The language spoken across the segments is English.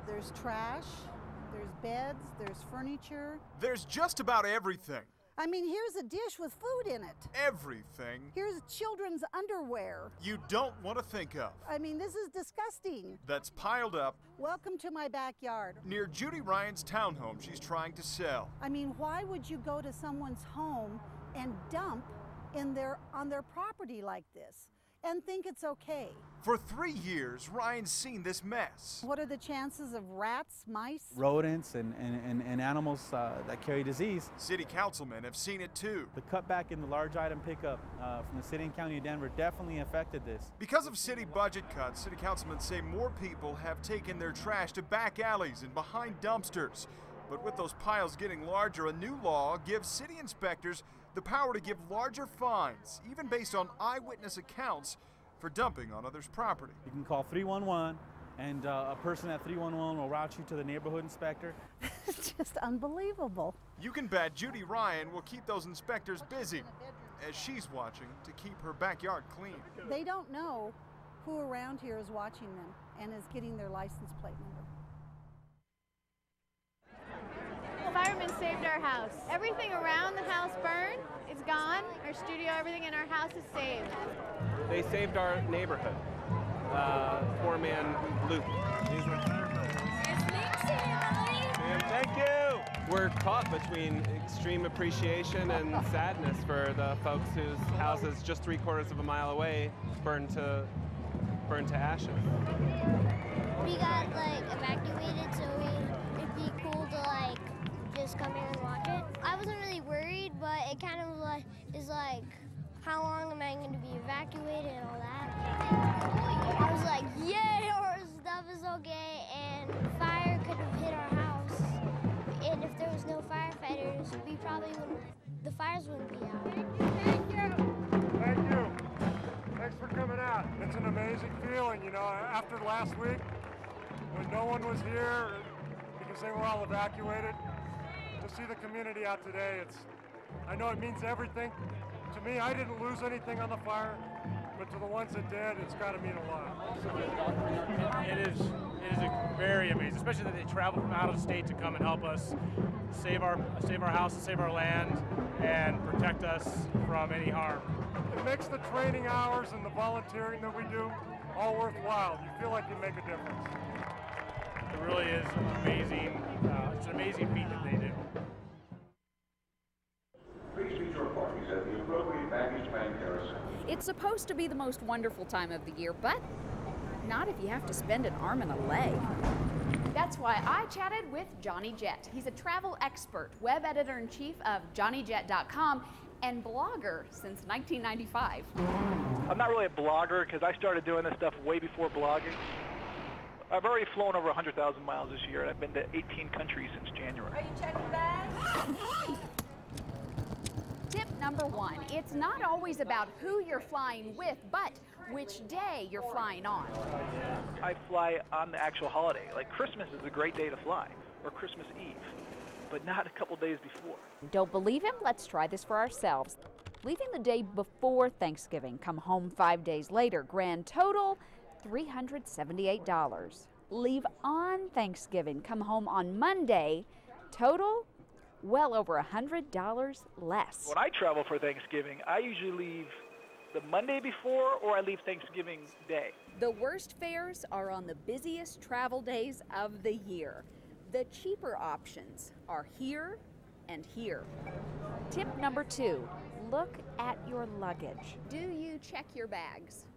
There's trash, there's beds, there's furniture. There's just about everything. I mean, here's a dish with food in it. Everything. Here's children's underwear. You don't want to think of. I mean, this is disgusting. That's piled up. Welcome to my backyard. Near Judy Ryan's townhome she's trying to sell. I mean, why would you go to someone's home and dump on their property like this and think it's okay? For 3 years, Ryan's seen this mess. What are the chances of rats, mice? Rodents and animals that carry disease. City councilmen have seen it too. The cutback in the large item pickup from the city and county of Denver definitely affected this. Because of city budget cuts, city councilmen say more people have taken their trash to back alleys and behind dumpsters. But with those piles getting larger, a new law gives city inspectors the power to give larger fines, even based on eyewitness accounts, for dumping on others' property. You can call 311 and a person at 311 will route you to the neighborhood inspector. It's just unbelievable. You can bet Judy Ryan will keep those inspectors busy as she's watching to keep her backyard clean. They don't know who around here is watching them and is getting their license plate number. Firemen saved our house. Everything around the house burned. It's gone. Our studio, everything in our house is saved. They saved our neighborhood. Four-man loop. Thank you. We're caught between extreme appreciation and sadness for the folks whose houses just 3/4 of a mile away burned to ashes. We got evacuated, so it'd be cool to just come here and watch it. I wasn't really worried, but it kind of is how long am I going to be evacuated and all that. I was like, yay, our stuff is okay, and fire could have hit our house. And if there was no firefighters, the fires wouldn't be out. Thank you. Thank you. Thanks for coming out. It's an amazing feeling, after last week when no one was here because they were all evacuated. To see the community out today, I know it means everything. To me, I didn't lose anything on the fire, but to the ones that did, it's got to mean a lot. It is very amazing, especially that they travel from out of state to come and help us save our house and save our land and protect us from any harm. It makes the training hours and the volunteering that we do all worthwhile. You feel like you make a difference. It really is amazing. It's an amazing feat that they do. Please feed your parties at the appropriate baggage claim carousel. It's supposed to be the most wonderful time of the year, but not if you have to spend an arm and a leg. That's why I chatted with Johnny Jett. He's a travel expert, web editor-in-chief of JohnnyJett.com, and blogger since 1995. I'm not really a blogger because I started doing this stuff way before blogging. I've already flown over 100,000 miles this year, and I've been to 18 countries since January. Are you checking bags? Tip number 1, it's not always about who you're flying with, but which day you're flying on. I fly on the actual holiday. Like Christmas is a great day to fly, or Christmas Eve, but not a couple days before. Don't believe him? Let's try this for ourselves. Leaving the day before Thanksgiving, come home 5 days later, grand total $378. Leave on Thanksgiving, come home on Monday, total well over $100 less. When I travel for Thanksgiving, I usually leave the Monday before or I leave Thanksgiving Day. The worst fares are on the busiest travel days of the year. The cheaper options are here and here. Tip number 2, look at your luggage. Do you check your bags?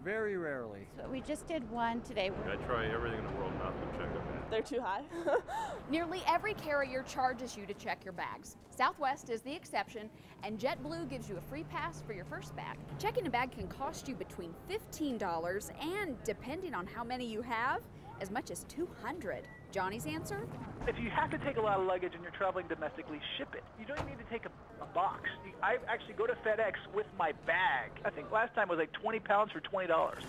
Very rarely. So we just did one today. I try everything in the world not to check them. They're too high. Nearly every carrier charges you to check your bags. Southwest is the exception, and JetBlue gives you a free pass for your first bag. Checking a bag can cost you between $15 and, depending on how many you have, as much as $200. Johnny's answer? If you have to take a lot of luggage and you're traveling domestically, ship it. You don't need to take a box. I actually go to FedEx with my bag. I think last time was like 20 pounds for $20.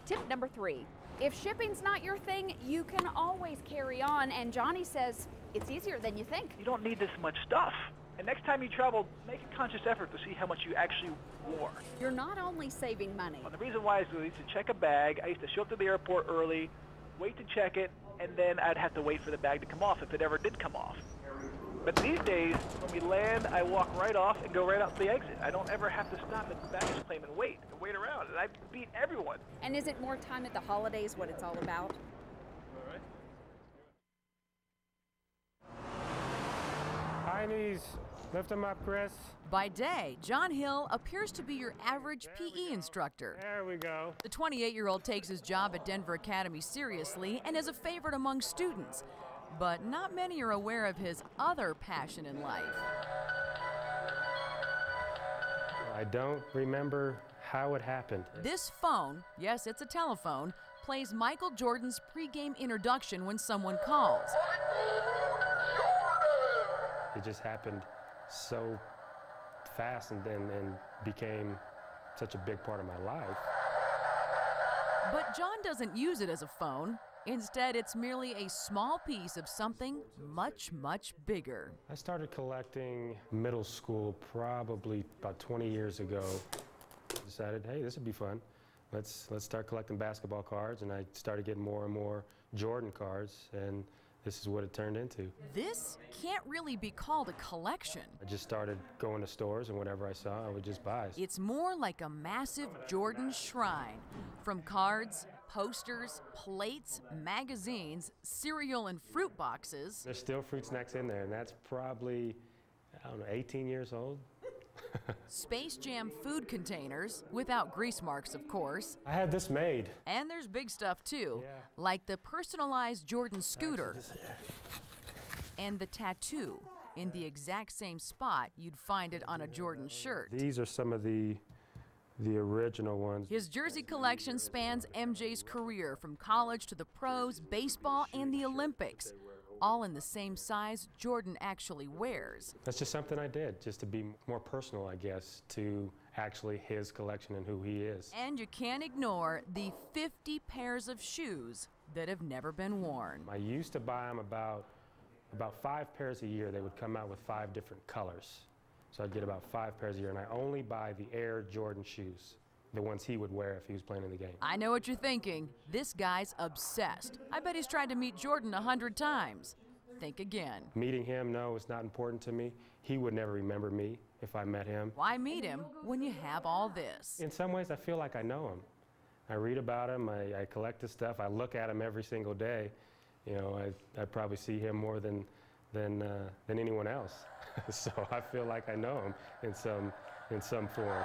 Tip number 3. If shipping's not your thing, you can always carry on, and Johnny says it's easier than you think. You don't need this much stuff. And next time you travel, make a conscious effort to see how much you actually wore. You're not only saving money. Well, the reason why is we used to check a bag. I used to show up to the airport early, wait to check it, and then I'd have to wait for the bag to come off if it ever did come off. But these days, when we land, I walk right off and go right out the exit. I don't ever have to stop at the baggage claim and wait around, and I beat everyone. And is it more time at the holidays what it's all about? High knees. Lift them up, Chris. By day, John Hill appears to be your average PE instructor. There we go. The 28-year-old takes his job at Denver Academy seriously and is a favorite among students. But not many are aware of his other passion in life. I don't remember how it happened. This phone, yes, it's a telephone, plays Michael Jordan's pregame introduction when someone calls. It just happened so fast and became such a big part of my life. But John doesn't use it as a phone. Instead, it's merely a small piece of something much, much bigger. I started collecting middle school probably about 20 years ago. Decided, hey, this would be fun. Let's start collecting basketball cards, and I started getting more and more Jordan cards, and this is what it turned into. This can't really be called a collection. I just started going to stores, and whatever I saw, I would just buy. It's more like a massive Jordan shrine. From cards, posters, plates, magazines, cereal and fruit boxes. There's still fruit snacks in there, and that's probably, I don't know, 18 years old. Space Jam food containers, without grease marks, of course. I had this made. And there's big stuff, too, yeah. like the personalized Jordan scooter and the tattoo in the exact same spot you'd find it on a Jordan shirt. These are some of the original ones. His jersey collection spans MJ's career, from college to the pros, baseball, and the Olympics. All in the same size Jordan actually wears. That's just something I did, just to be more personal, I guess, to actually his collection and who he is. And you can't ignore the 50 pairs of shoes that have never been worn. I used to buy them about 5 pairs a year. They would come out with 5 different colors. So I'd get about 5 pairs a year, and I only buy the Air Jordan shoes, the ones he would wear if he was playing in the game. I know what you're thinking. This guy's obsessed. I bet he's tried to meet Jordan 100 times. Think again. Meeting him, no, it's not important to me. He would never remember me if I met him. Why meet him when you have all this? In some ways, I feel like I know him. I read about him, I collect his stuff, I look at him every single day. You know, I probably see him more than anyone else. So I feel like I know him in some form.